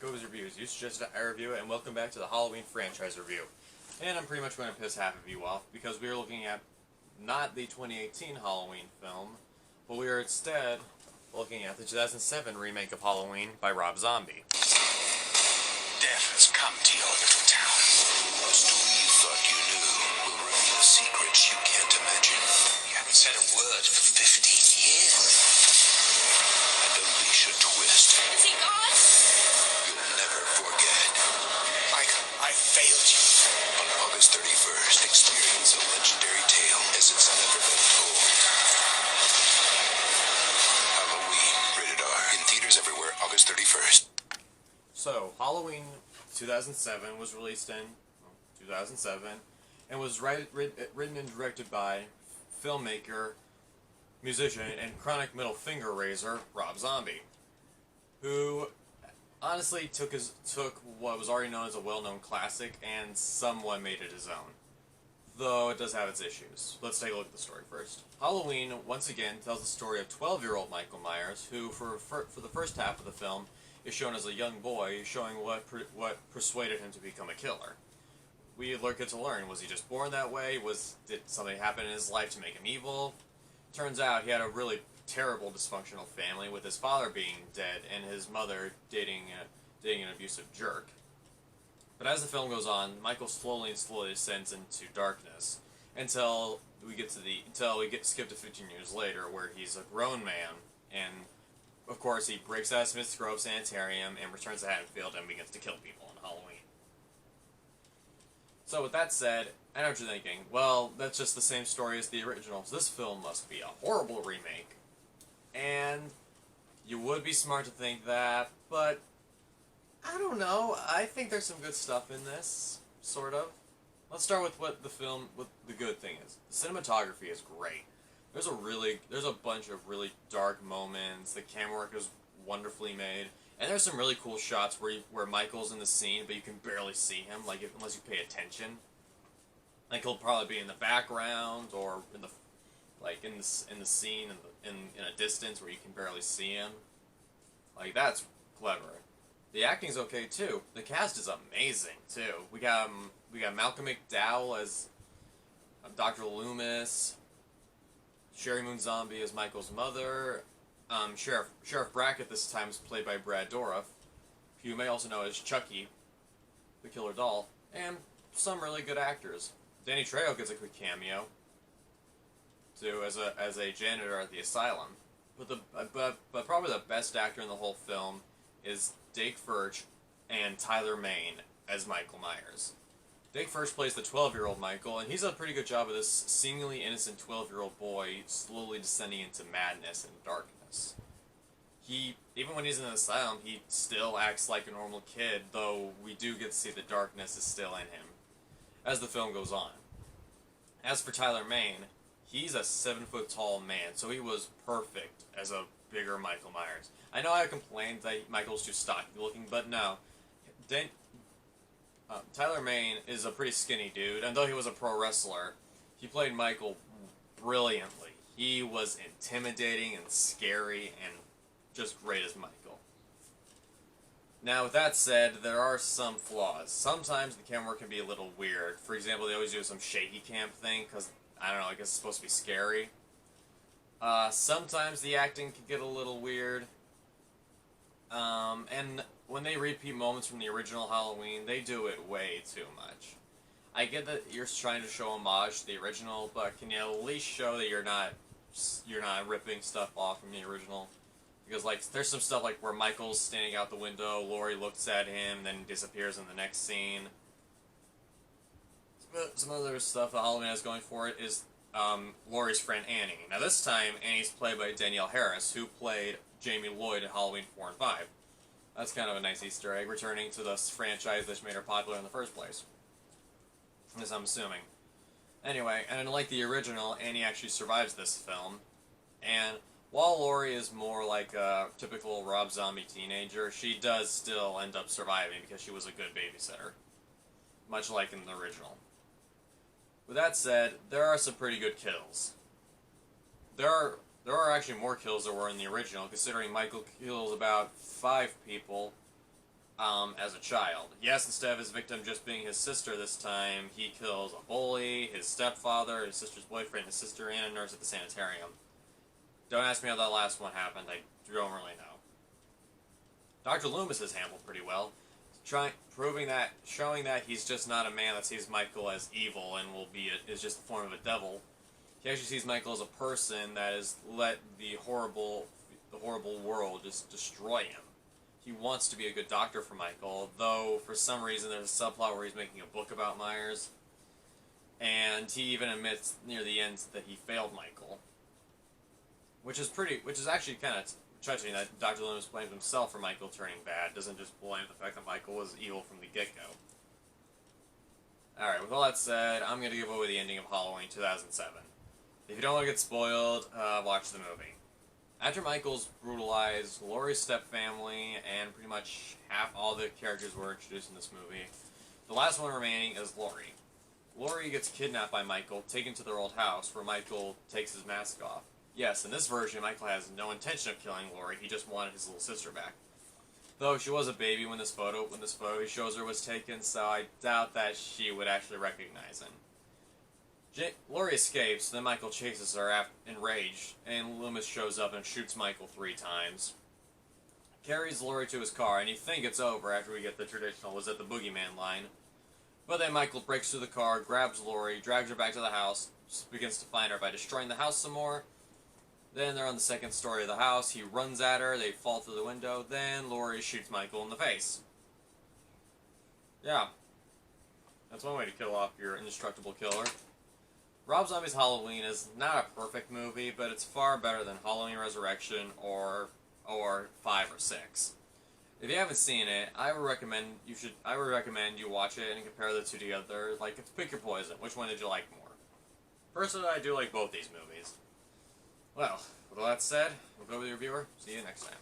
Goes Reviews. You suggested I review it, and welcome back to the Halloween franchise review. And I'm pretty much going to piss half of you off because we are looking at not the 2018 Halloween film, but we are instead looking at the 2007 remake of Halloween by Rob Zombie. Death has come to your little town. A story you thought you knew will reveal secrets you can't imagine. You haven't said a word for 15 years. And unleash a twist. Is he gone? You'll never forget. I failed you. On August 31st, experience a legendary tale as it's never been told. Halloween, rated R. In theaters everywhere, August 31st. So, Halloween 2007 was released in 2007 and was written and directed by filmmaker, musician, and chronic middle finger raiser Rob Zombie, who honestly took what was already known as a well-known classic and somewhat made it his own, though it does have its issues. Let's take a look at the story first. Halloween, once again, tells the story of 12-year-old Michael Myers, who, for the first half of the film, is shown as a young boy, showing what persuaded him to become a killer. We get to learn, was he just born that way? Did something happen in his life to make him evil? Turns out he had a really terrible dysfunctional family, with his father being dead and his mother dating an abusive jerk. But as the film goes on, Michael slowly descends into darkness until we skip to 15 years later, where he's a grown man, and of course he breaks out of Smith's Grove Sanitarium and returns to Haddonfield and begins to kill people on Halloween. So with that said, I know what you're thinking, well, that's just the same story as the original, so this film must be a horrible remake. And you would be smart to think that, but I don't know. I think there's some good stuff in this, sort of. Let's start with what the good thing is. The cinematography is great. There's a bunch of really dark moments. The camera work is wonderfully made, and there's some really cool shots where Michael's in the scene, but you can barely see him, unless you pay attention. Like he'll probably be in the background or in the scene in a distance where you can barely see him. Like, that's clever. The acting's okay too. The cast is amazing too. We got Malcolm McDowell as Dr. Loomis, Sherry Moon Zombie as Michael's mother, Sheriff Brackett this time is played by Brad Dourif, who you may also know as Chucky, the killer doll, and some really good actors. Danny Trejo gets a quick cameo too, as a janitor at the asylum. But probably the best actor in the whole film is Dake Furch and Tyler Mayne as Michael Myers. Dake Furch plays the 12-year-old Michael, and he's done a pretty good job of this seemingly innocent 12-year-old boy slowly descending into madness and darkness. Even when he's in the asylum, he still acts like a normal kid, though we do get to see the darkness is still in him as the film goes on. As for Tyler Mayne, he's a 7-foot-tall man, so he was perfect as a bigger Michael Myers. I know I complained that Michael's too stocky looking, but no. Tyler Mayne is a pretty skinny dude, and though he was a pro wrestler, he played Michael brilliantly. He was intimidating and scary and just great as Michael. Now, with that said, there are some flaws. Sometimes the camera can be a little weird. For example, they always do some shaky cam thing, because, I don't know, I guess it's supposed to be scary. Sometimes the acting can get a little weird. And when they repeat moments from the original Halloween, they do it way too much. I get that you're trying to show homage to the original, but can you at least show that you're not ripping stuff off from the original? Because, like, there's some stuff like where Michael's standing out the window, Laurie looks at him, then disappears in the next scene. Some other stuff that Halloween has going for it is Laurie's friend Annie. Now this time, Annie's played by Danielle Harris, who played Jamie Lloyd in Halloween 4 and 5. That's kind of a nice Easter egg, returning to the franchise that made her popular in the first place. As I'm assuming. Anyway, and unlike the original, Annie actually survives this film. And while Laurie is more like a typical Rob Zombie teenager, she does still end up surviving because she was a good babysitter. Much like in the original. With that said, there are some pretty good kills. There are actually more kills than were in the original, considering Michael kills about 5 people, as a child. Yes, instead of his victim just being his sister this time, he kills a bully, his stepfather, his sister's boyfriend, his sister, and a nurse at the sanitarium. Don't ask me how that last one happened, I don't really know. Dr. Loomis is handled pretty well, showing that he's just not a man that sees Michael as evil and is just the form of a devil. He actually sees Michael as a person that has let the horrible world just destroy him. He wants to be a good doctor for Michael, though for some reason there's a subplot where he's making a book about Myers, and he even admits near the end that he failed Michael, which is actually kind of touching that Dr. Loomis blames himself for Michael turning bad, doesn't just blame the fact that Michael was evil from the get-go. Alright, with all that said, I'm going to give away the ending of Halloween 2007. If you don't want to get spoiled, watch the movie. After Michael's brutalized, Laurie's stepfamily, and pretty much half all the characters were introduced in this movie, the last one remaining is Laurie. Laurie gets kidnapped by Michael, taken to their old house, where Michael takes his mask off. Yes, in this version, Michael has no intention of killing Laurie, he just wanted his little sister back. Though she was a baby when this photo he shows her was taken, so I doubt that she would actually recognize him. Laurie escapes, then Michael chases her enraged, and Loomis shows up and shoots Michael 3 times. Carries Laurie to his car, and you think it's over after we get the traditional "was it the boogeyman" line. But then Michael breaks through the car, grabs Laurie, drags her back to the house, begins to find her by destroying the house some more. Then they're on the second story of the house, he runs at her, they fall through the window, then Laurie shoots Michael in the face. Yeah. That's one way to kill off your indestructible killer. Rob Zombie's Halloween is not a perfect movie, but it's far better than Halloween Resurrection or 5 or 6. If you haven't seen it, I would recommend you watch it and compare the two together. Like, pick your poison. Which one did you like more? Personally, I do like both these movies. Well, with all that said, we'll go with the reviewer. See you next time.